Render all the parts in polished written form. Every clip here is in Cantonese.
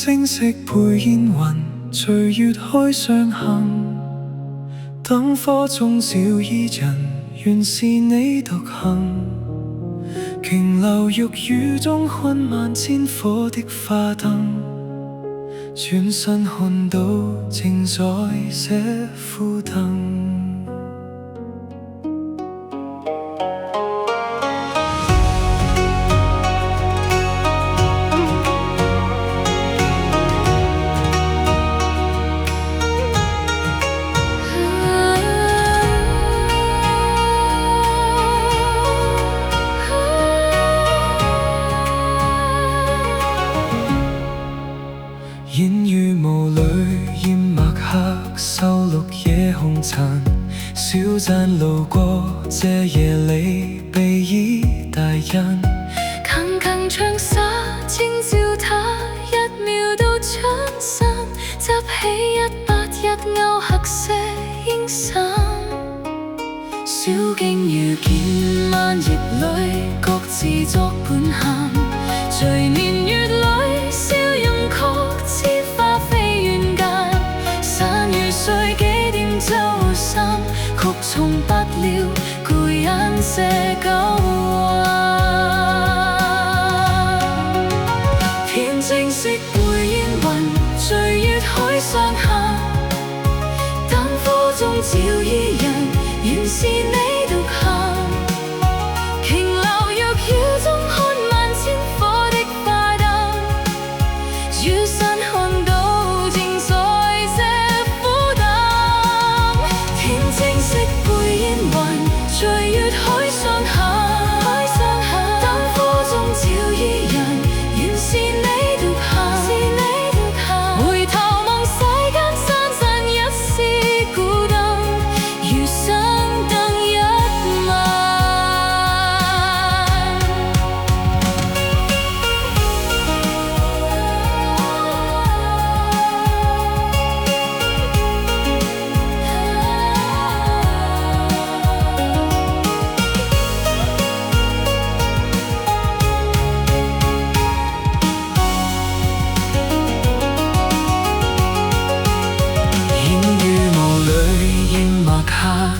正式陪煙雲，隨月海上行。燈火中找伊人，原是你獨行。瓊樓玉宇中燻萬千火的花燈，轉身看到正在這枯燈。煙雨霧裏淹墨黑，收錄夜紅塵。小棧路過這夜裏，被依大人。鏗鏗長沙，清照他一秒到出神，執起181勾黑色煙傘。小徑遇見萬葉裏，各自作伴行。隨年月裏，笑容曲折花飛遠間。散如碎幾點周三，曲從不了故人這舊天正式陪煙雲，隨月海上行。燈火中照伊人，原是你獨行。瓊樓玉宇中看萬千火的花燈，轉身看到正在這枯燈。天正式陪煙雲，隨月海上行。燈火中照伊人，原是你獨行。回頭望世間山神一絲孤燈，餘生燈一晚。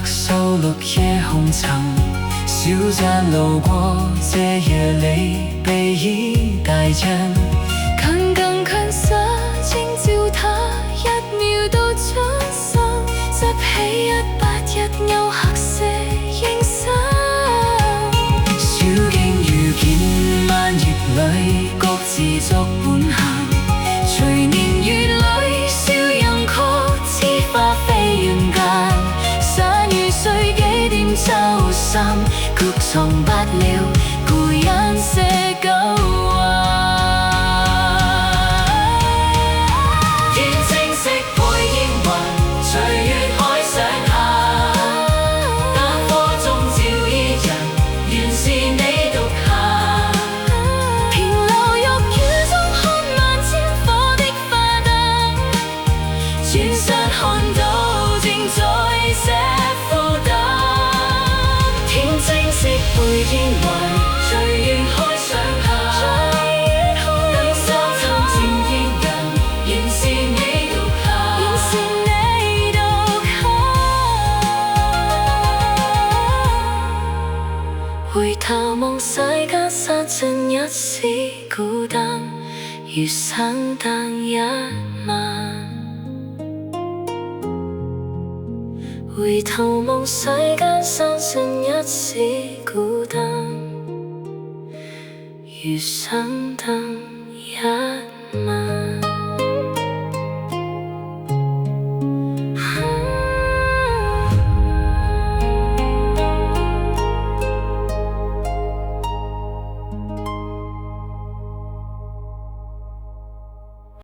收錄夜紅塵，小棧路過這夜裏，被依大人。近更近實，清照他一秒到出神，執起181勾黑色煙傘。小徑遇見萬葉裏，各自作伴行。隨年月裏，笑容曲折花飛遠間。散如碎幾點周三，曲從不了故人這舊天正式陪煙雲，隨月海上行。燈火中照伊人，原是你獨行。瓊樓玉宇中看萬千火的花燈，轉身看到正在這枯燈。天正式陪煙雲，隨月海上行。燈火中照伊人，原是你獨行。回頭望世間山盡一絲孤燈，餘生燈一晚。回頭望世間山盡一絲孤燈，餘生燈一晚。